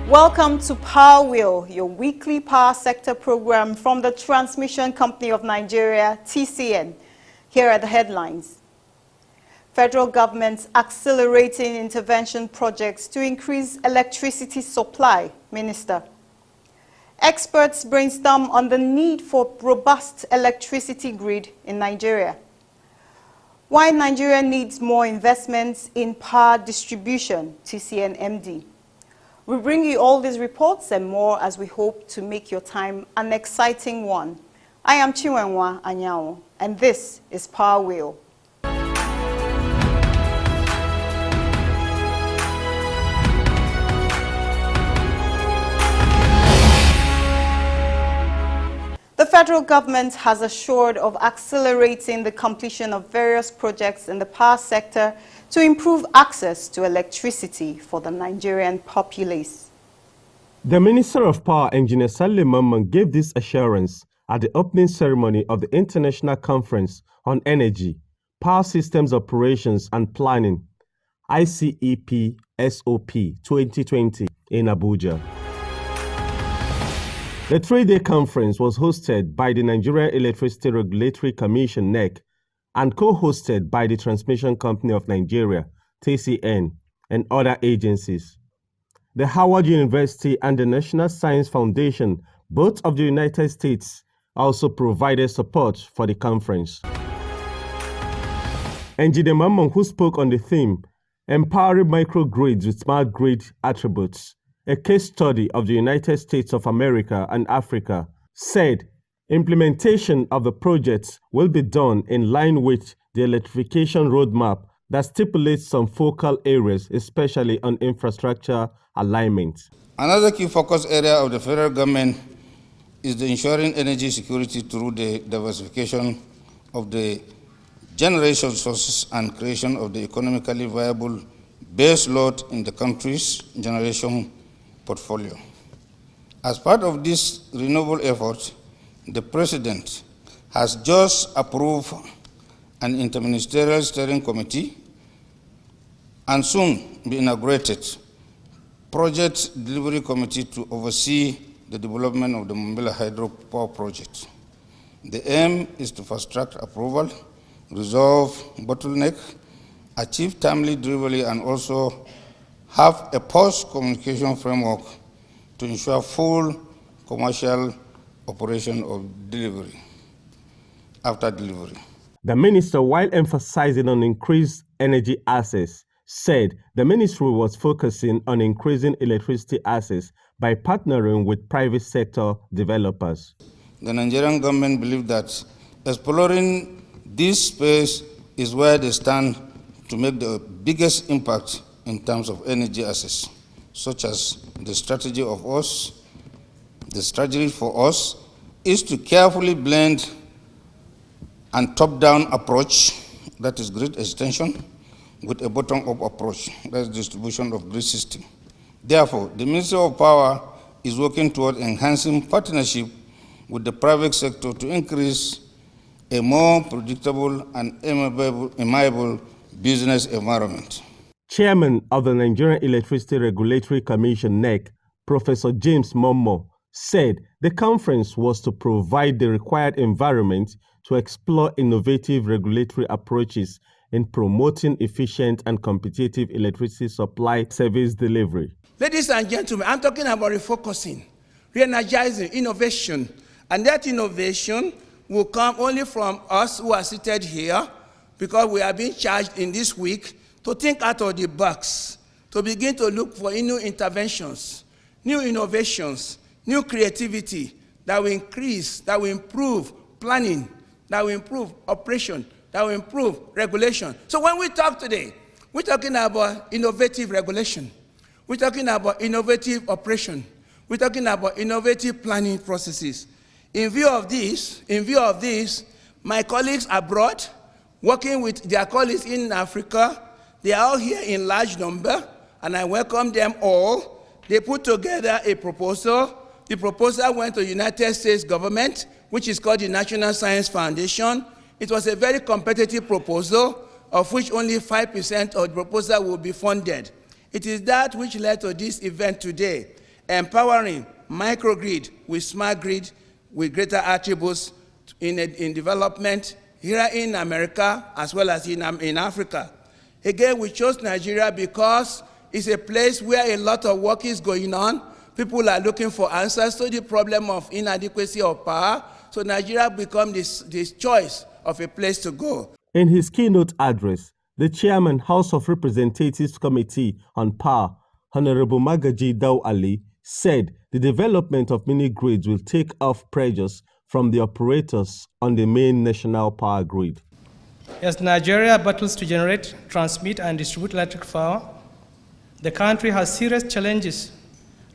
Welcome to Power Wheel, your weekly power sector program from the Transmission Company of Nigeria, TCN. Here are the headlines. Federal government accelerating intervention projects to increase electricity supply, Minister. Experts brainstorm on the need for robust electricity grid in Nigeria. Why Nigeria needs more investments in power distribution, TCN MD. We bring you all these reports and more as we hope to make your time an exciting one. I am Chinwenwa Anyao, and this is Power Wheel. The federal government has assured of accelerating the completion of various projects in the power sector to improve access to electricity for the Nigerian populace. The Minister of Power, Engineer Saleh Mamman, gave this assurance at the opening ceremony of the International Conference on Energy, Power Systems Operations and Planning, ICEP-SOP 2020 in Abuja. The three-day conference was hosted by the Nigerian Electricity Regulatory Commission, NEC, and co-hosted by the Transmission Company of Nigeria, TCN, and other agencies. The Howard University and the National Science Foundation, both of the United States, also provided support for the conference. Engineer Mamman, who spoke on the theme, Empowering Microgrids with Smart Grid Attributes, a case study of the United States of America and Africa, said implementation of the projects will be done in line with the electrification roadmap that stipulates some focal areas, especially on infrastructure alignment. Another key focus area of the federal government is the ensuring energy security through the diversification of the generation sources and creation of the economically viable base load in the country's generation portfolio. As part of this renewable effort, the President has just approved an interministerial steering committee and soon be inaugurated project delivery committee to oversee the development of the Mambila Hydro Power Project. The aim is to fast-track approval, resolve bottleneck, achieve timely delivery, and also have a post-communication framework to ensure full commercial operation of delivery, after delivery. The minister, while emphasizing on increased energy access, said the ministry was focusing on increasing electricity access by partnering with private sector developers. The Nigerian government believes that exploring this space is where they stand to make the biggest impact in terms of energy access, such as the strategy for us is to carefully blend and top-down approach, that is grid extension, with a bottom-up approach, that is distribution of grid system. Therefore, the Ministry of Power is working toward enhancing partnership with the private sector to increase a more predictable and amiable business environment. Chairman of the Nigerian Electricity Regulatory Commission, NEC, Professor James Momo, said the conference was to provide the required environment to explore innovative regulatory approaches in promoting efficient and competitive electricity supply service delivery. Ladies and gentlemen, I'm talking about refocusing, re-energizing, innovation. And that innovation will come only from us who are seated here, because we are being charged in this week to think out of the box, to begin to look for new interventions, new innovations, new creativity that will increase, that will improve planning, that will improve operation, that will improve regulation. So when we talk today, we're talking about innovative regulation. We're talking about innovative operation. We're talking about innovative planning processes. In view of this, my colleagues abroad, working with their colleagues in Africa, they are all here in large number, and I welcome them all. They put together a proposal. The proposal went to the United States government, which is called the National Science Foundation. It was a very competitive proposal, of which only 5% of the proposal will be funded. It is that which led to this event today. empowering microgrid with smart grid with greater attributes in development here in America as well as in Africa. Again, we chose Nigeria because it's a place where a lot of work is going on. People are looking for answers to the problem of inadequacy of power. So Nigeria becomes this choice of a place to go. In his keynote address, the chairman, House of Representatives Committee on Power, Honorable Magaji Dao Ali, said the development of mini-grids will take off pressures from the operators on the main national power grid. As Nigeria battles to generate, transmit, and distribute electric power, the country has serious challenges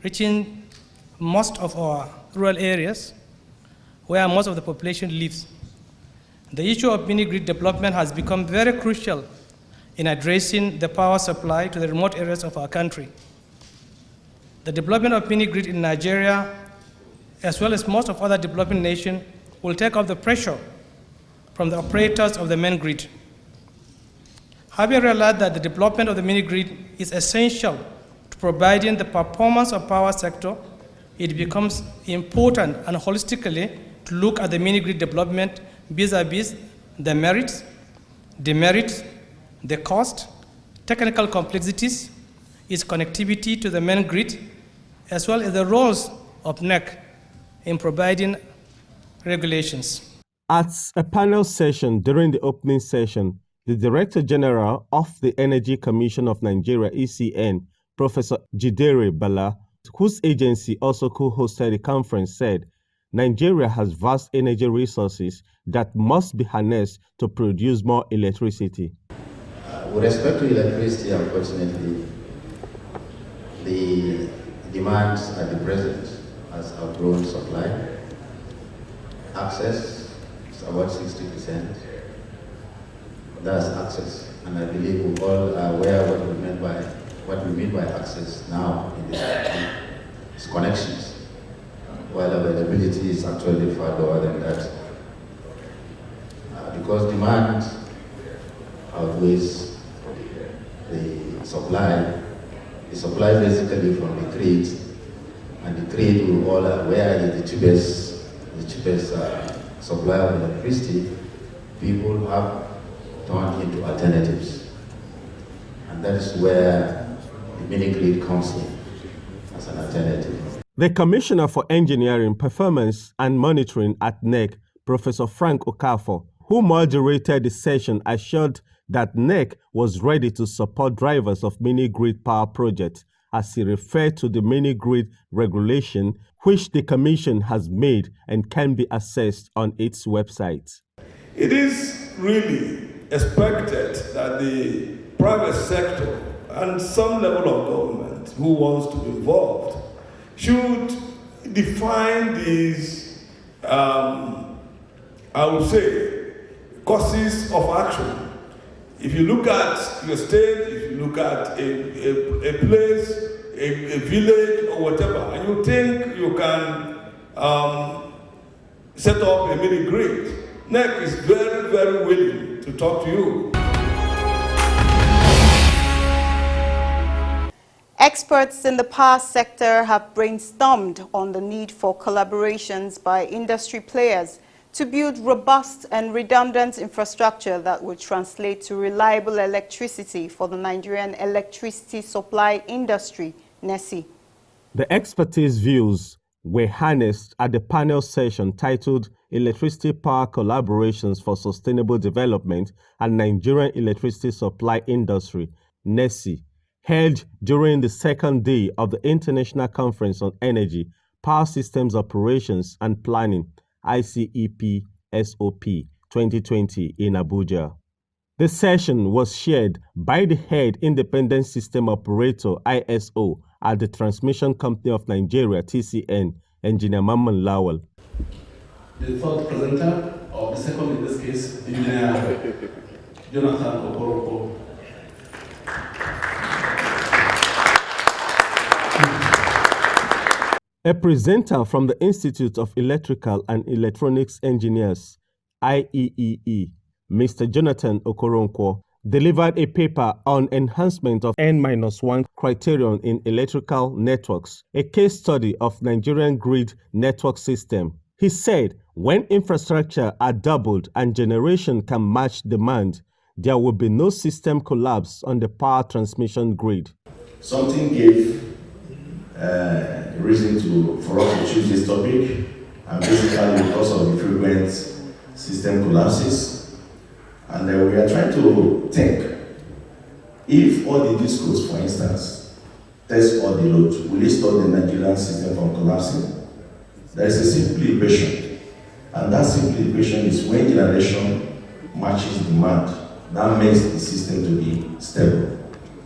reaching most of our rural areas where most of the population lives. The issue of mini-grid development has become very crucial in addressing the power supply to the remote areas of our country. The development of mini-grid in Nigeria, as well as most of other developing nations, will take off the pressure from the operators of the main grid. Having realized that the development of the mini-grid is essential to providing the performance of power sector, it becomes important and holistically to look at the mini-grid development vis-a-vis the merits, demerits, the cost, technical complexities, its connectivity to the main grid, as well as the roles of NEC in providing regulations. At a panel session during the opening session, the Director General of the Energy Commission of Nigeria, TCN, Professor Jidere Bala, whose agency also co-hosted the conference, said Nigeria has vast energy resources that must be harnessed to produce more electricity. With respect to electricity, unfortunately, the demand at the present has outgrown supply. Access is about 60%. That's access, and I believe we all are aware what we mean by access now in this country is connections, while availability is actually far lower than that. Because demand outweighs the supply basically from the trade, and the trade we all are aware is the cheapest supply of electricity. People have turned into alternatives, and that is where the mini-grid comes in as an alternative. The Commissioner for Engineering, Performance and Monitoring at NEC, Professor Frank Okafor, who moderated the session, assured that NEC was ready to support drivers of mini-grid power projects, as he referred to the mini-grid regulation, which the Commission has made and can be accessed on its website. It is really expected that the private sector and some level of government who wants to be involved should define these, I would say, courses of action. If you look at your state, if you look at a place, a village or whatever, and you think you can set up a mini-grid, NEC is very, very willing to talk to you. Experts in the power sector have brainstormed on the need for collaborations by industry players to build robust and redundant infrastructure that would translate to reliable electricity for the Nigerian electricity supply industry, NESI. The expertise views were harnessed at the panel session titled Electricity Power Collaborations for Sustainable Development and Nigerian Electricity Supply Industry, NESI, held during the second day of the International Conference on Energy, Power Systems Operations and Planning, ICEP SOP 2020 in Abuja. The session was chaired by the head independent system operator ISO at the Transmission Company of Nigeria TCN, Engineer Mamman Lawal. The third presenter, or the second in this case, Engineer Jonathan Okoroko. A presenter from the Institute of Electrical and Electronics Engineers, IEEE, Mr. Jonathan Okoronkwo, delivered a paper on enhancement of N-1 criterion in electrical networks, a case study of Nigerian grid network system. He said, when infrastructure are doubled and generation can match demand, there will be no system collapse on the power transmission grid. Something gave reason for us to choose this topic, and basically because of the frequent system collapses. And we are trying to think, if all the discos, for instance, test all the load, will it stop the Nigerian system from collapsing? There is a simple equation, and that simple equation is when generation matches demand, that makes the system to be stable.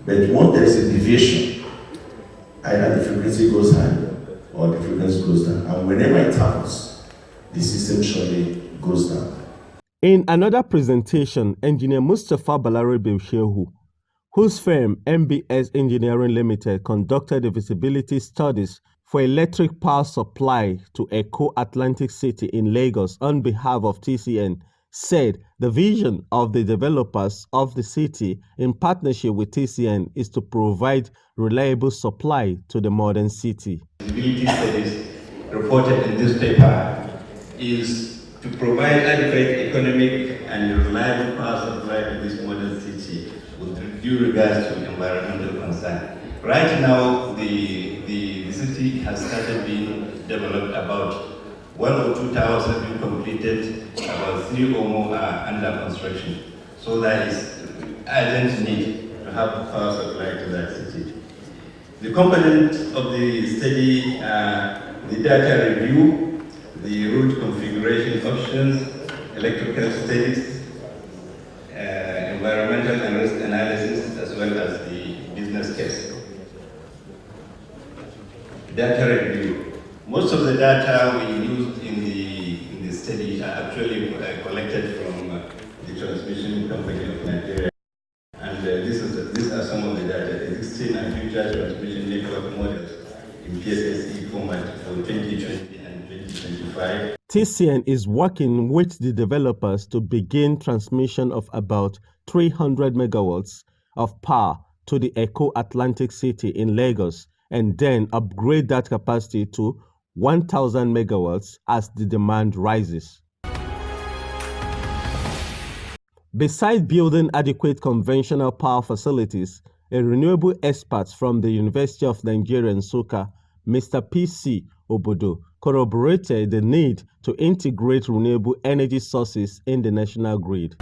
But once there is a deviation, either the frequency goes high or the frequency goes down, and whenever it happens, the system surely goes down. In another presentation, Engineer Mustafa Balarabe Shehu, whose firm MBS Engineering Limited conducted the visibility studies for electric power supply to Eco Atlantic City in Lagos on behalf of TCN, said the vision of the developers of the city in partnership with TCN is to provide reliable supply to the modern city. Visibility studies reported in this paper is to provide adequate economic and reliable power supply to this modern city with due regards to environmental concern. Right now, the city has started being developed. About 1 or 2 towers have been completed, about 3 or more are under construction. So there is urgent need to have power supply to that city. The components of the study are the data review, the route configuration options, electrical statistics, environmental and risk analysis, as well as the business case. Data review. Most of the data we used in the study are actually collected from the transmission company of Nigeria. And these are some of the data, existing and future transmission network models in PSSE format for 2020. TCN is working with the developers to begin transmission of about 300 megawatts of power to the Eco Atlantic City in Lagos and then upgrade that capacity to 1,000 megawatts as the demand rises. Besides building adequate conventional power facilities, a renewable expert from the University of Nigeria in Nsukka, Mr. P.C. Obodo, corroborated the need to integrate renewable energy sources in the national grid.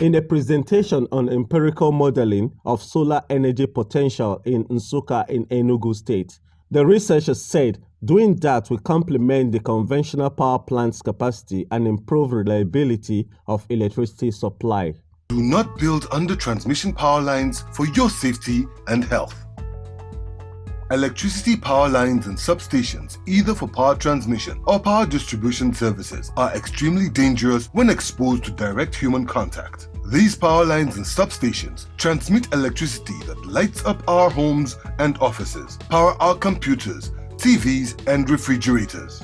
In a presentation on empirical modeling of solar energy potential in Nsukka in Enugu State, the researchers said doing that will complement the conventional power plant's capacity and improve reliability of electricity supply. Do not build under transmission power lines for your safety and health. Electricity power lines and substations, either for power transmission or power distribution services, are extremely dangerous when exposed to direct human contact. These power lines and substations transmit electricity that lights up our homes and offices, power our computers, TVs, and refrigerators.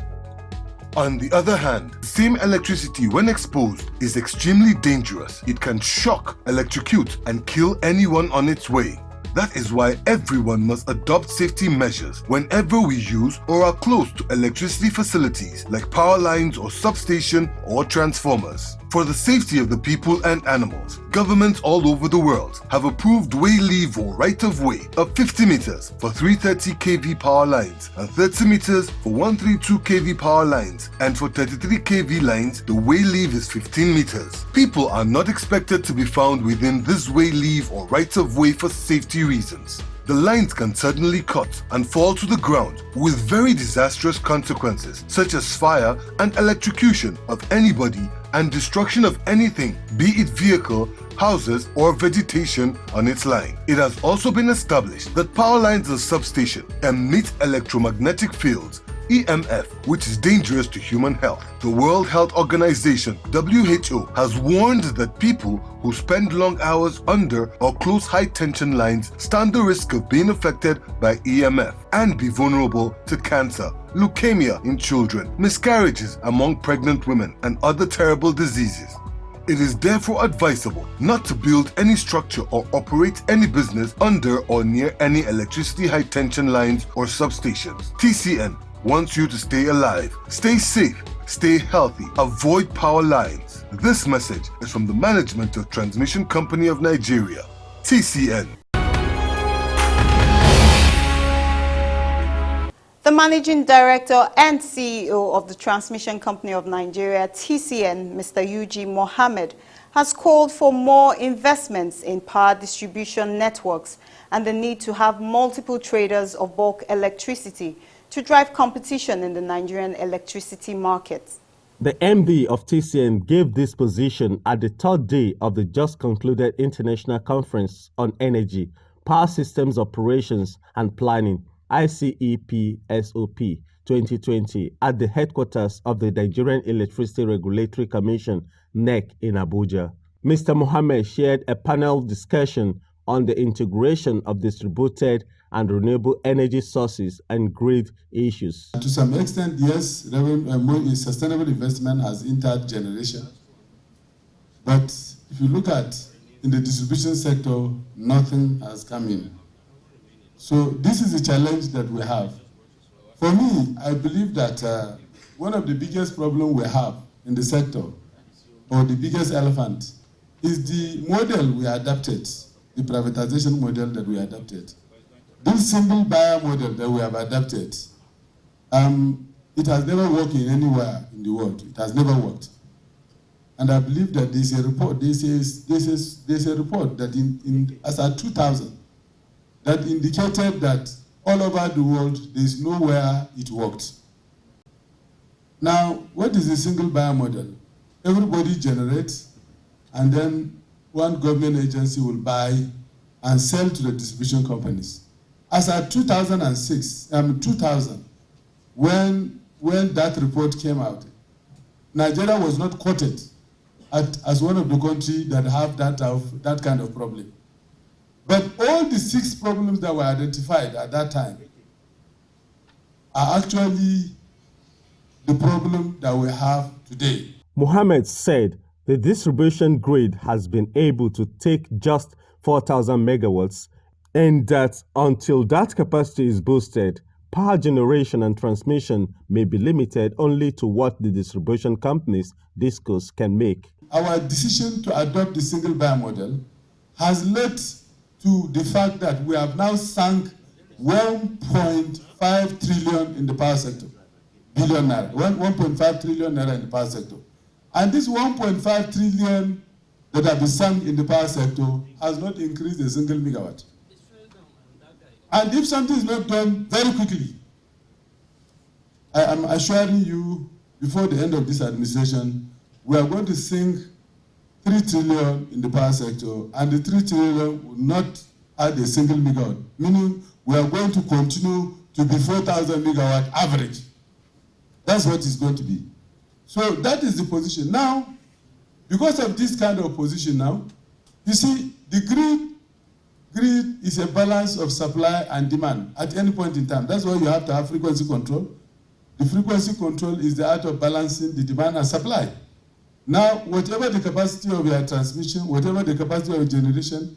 On the other hand, the same electricity when exposed is extremely dangerous. It can shock, electrocute, and kill anyone on its way. That is why everyone must adopt safety measures whenever we use or are close to electricity facilities like power lines or substation or transformers. For the safety of the people and animals, governments all over the world have approved way leave or right-of-way of 50 meters for 330 kV power lines and 30 meters for 132 kV power lines, and for 33 kV lines the way leave is 15 meters. People are not expected to be found within this way leave or right-of-way for safety reasons. The lines can suddenly cut and fall to the ground with very disastrous consequences such as fire and electrocution of anybody and destruction of anything, be it vehicle, houses or vegetation on its line. It has also been established that power lines and substation emit electromagnetic fields, EMF, which is dangerous to human health. The World Health Organization, WHO, has warned that people who spend long hours under or close high-tension lines stand the risk of being affected by EMF and be vulnerable to cancer, leukemia in children, miscarriages among pregnant women, and other terrible diseases. It is therefore advisable not to build any structure or operate any business under or near any electricity high tension lines or substations. TCN wants you to stay alive, stay safe, stay healthy, avoid power lines. This message is from the management of Transmission Company of Nigeria, TCN. The Managing Director and CEO of the Transmission Company of Nigeria, TCN, Mr. Eugene Mohammed, has called for more investments in power distribution networks and the need to have multiple traders of bulk electricity to drive competition in the Nigerian electricity market. The MD of TCN gave this position at the third day of the just concluded International Conference on Energy, Power Systems Operations and Planning, ICEP-SOP 2020 at the headquarters of the Nigerian Electricity Regulatory Commission, NEC, in Abuja. Mr. Mohammed shared a panel discussion on the integration of distributed and renewable energy sources and grid issues. To some extent, yes, sustainable investment has entered generation. But if you look at in the distribution sector, nothing has come in. So this is a challenge that we have. For me, I believe that one of the biggest problems we have in the sector, or the biggest elephant, is the model we adapted, the privatization model that we adapted. This single buyer model that we have adapted, it has never worked in anywhere in the world. It has never worked. And I believe that there's a report, there's a report that as at 2000, that indicated that all over the world, there's nowhere it worked. Now, what is the single buyer model? Everybody generates, and then one government agency will buy and sell to the distribution companies. As at 2000, when that report came out, Nigeria was not quoted as one of the countries that have that kind of problem. But all the 6 problems that were identified at that time are actually the problem that we have today. Mohammed said the distribution grid has been able to take just 4,000 megawatts and that until that capacity is boosted, power generation and transmission may be limited only to what the distribution companies, DISCOs, can make. Our decision to adopt the single buyer model has led to the fact that we have now sunk 1.5 trillion in the power sector, billion naira, 1.5 trillion naira in the power sector. And this 1.5 trillion that have been sunk in the power sector has not increased a single megawatt. And if something is not done very quickly, I am assuring you, before the end of this administration, we are going to sink 3 trillion in the power sector, and the 3 trillion will not add a single megawatt, meaning we are going to continue to be 4,000 megawatt average. That's what it's going to be. So that is the position. Now, because of this kind of position now, you see, the grid is a balance of supply and demand at any point in time. That's why you have to have frequency control. The frequency control is the art of balancing the demand and supply. Now, whatever the capacity of your transmission, whatever the capacity of your generation,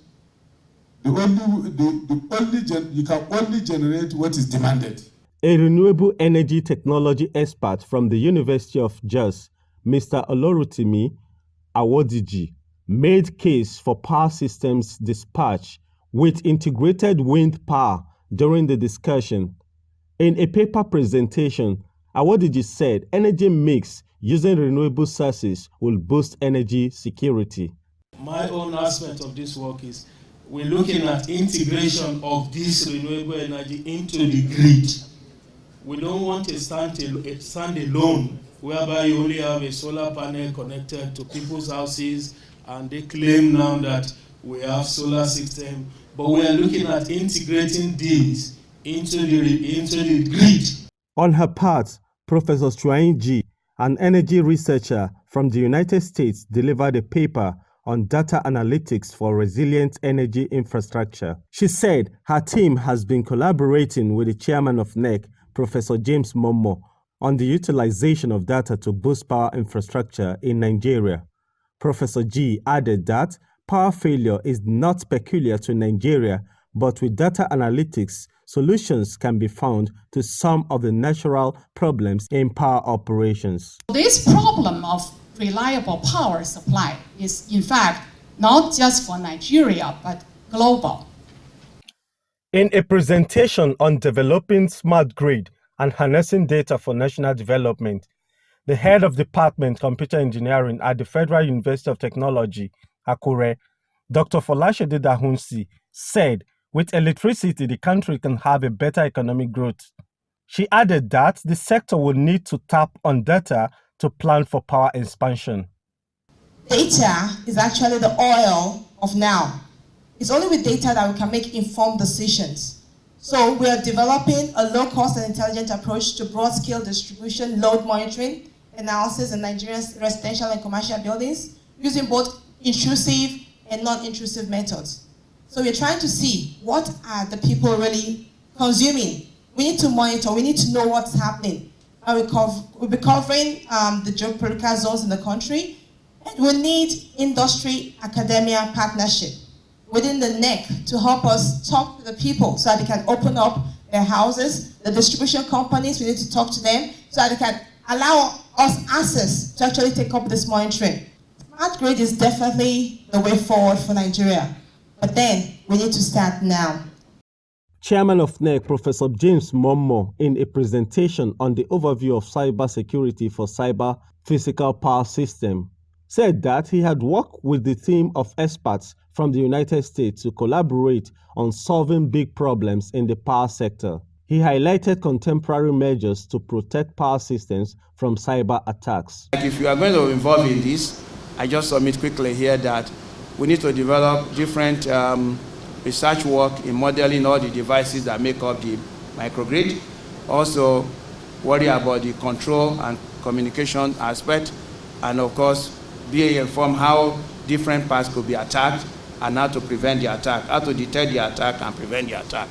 you can only generate what is demanded. A renewable energy technology expert from the University of Jos, Mr. Olorutimi Awodiji, made case for power systems dispatch with integrated wind power during the discussion. In a paper presentation, Awodiji said energy mix using renewable sources will boost energy security. My own aspect of this work is we're looking at integration of this renewable energy into the grid. We don't want a standalone whereby you only have a solar panel connected to people's houses and they claim now that we have solar system, but we are looking at integrating these into the grid. On her part, Professor Chuainji, an energy researcher from the United States, delivered a paper on data analytics for resilient energy infrastructure. She said her team has been collaborating with the chairman of NEC, Professor James Momo, on the utilization of data to boost power infrastructure in Nigeria. Professor G added that power failure is not peculiar to Nigeria, but with data analytics, solutions can be found to some of the natural problems in power operations. This problem of reliable power supply is, in fact, not just for Nigeria, but global. In a presentation on developing smart grid and harnessing data for national development, the head of Department Computer Engineering at the Federal University of Technology, Akure, Dr. Folashade Dahunsi, said with electricity the country can have a better economic growth. She added that the sector will need to tap on data to plan for power expansion. Data is actually the oil of now. It's only with data that we can make informed decisions. So we are developing a low-cost and intelligent approach to broad-scale distribution, load monitoring, analysis in Nigeria's residential and commercial buildings, using both intrusive and non-intrusive methods. So we're trying to see what are the people really consuming. We need to monitor, we need to know what's happening. And we'll be covering the geopolitical zones in the country, and we need industry-academia partnership within the NEC to help us talk to the people so that they can open up their houses. The distribution companies, we need to talk to them so that they can allow us access to actually take up this monitoring. Smart grid is definitely the way forward for Nigeria, but then we need to start now. Chairman of NEC, Professor James Momo, in a presentation on the overview of cyber security for cyber physical power system, said that he had worked with the team of experts from the United States to collaborate on solving big problems in the power sector. He highlighted contemporary measures to protect power systems from cyber attacks. If you are going to involve in this, I just submit quickly here that we need to develop different research work in modeling all the devices that make up the microgrid. Also, worry about the control and communication aspect, and of course, be informed how different parts could be attacked and how to prevent the attack, how to detect the attack and prevent the attack.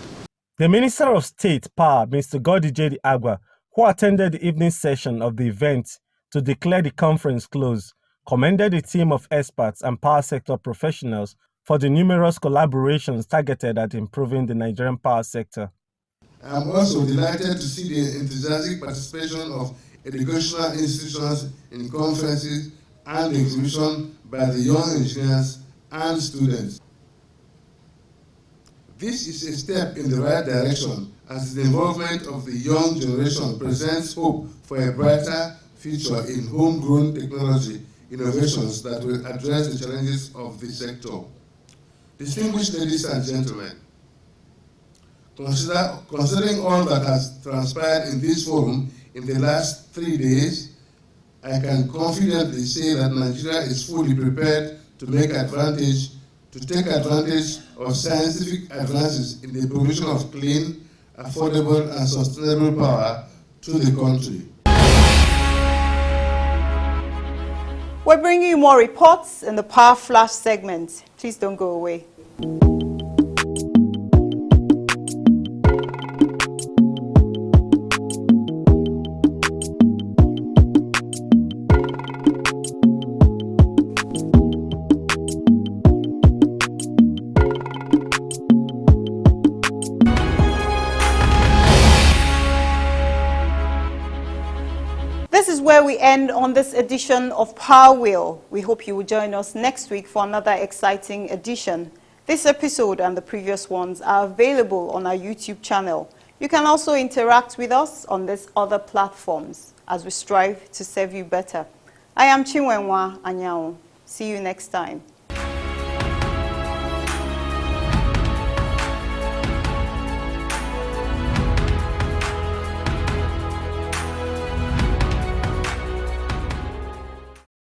The Minister of State Power, Mr. Godi J.D. Agwa, who attended the evening session of the event to declare the conference closed, commended the team of experts and power sector professionals for the numerous collaborations targeted at improving the Nigerian power sector. I'm also delighted to see the enthusiastic participation of educational institutions in conferences and exhibition by the young engineers and students. This is a step in the right direction as the involvement of the young generation presents hope for a brighter future in homegrown technology innovations that will address the challenges of the sector. Distinguished ladies and gentlemen, considering all that has transpired in this forum in the last 3 days, I can confidently say that Nigeria is fully prepared to take advantage of scientific advances in the provision of clean, affordable, and sustainable power to the country. We're bringing you more reports in the Power Flash segment. Please don't go away. This is where we end on this edition of Power Wheel. We hope you will join us next week for another exciting edition. This episode and the previous ones are available on our YouTube channel. You can also interact with us on these other platforms as we strive to serve you better. I am Chinwenwa Anyao. See you next time.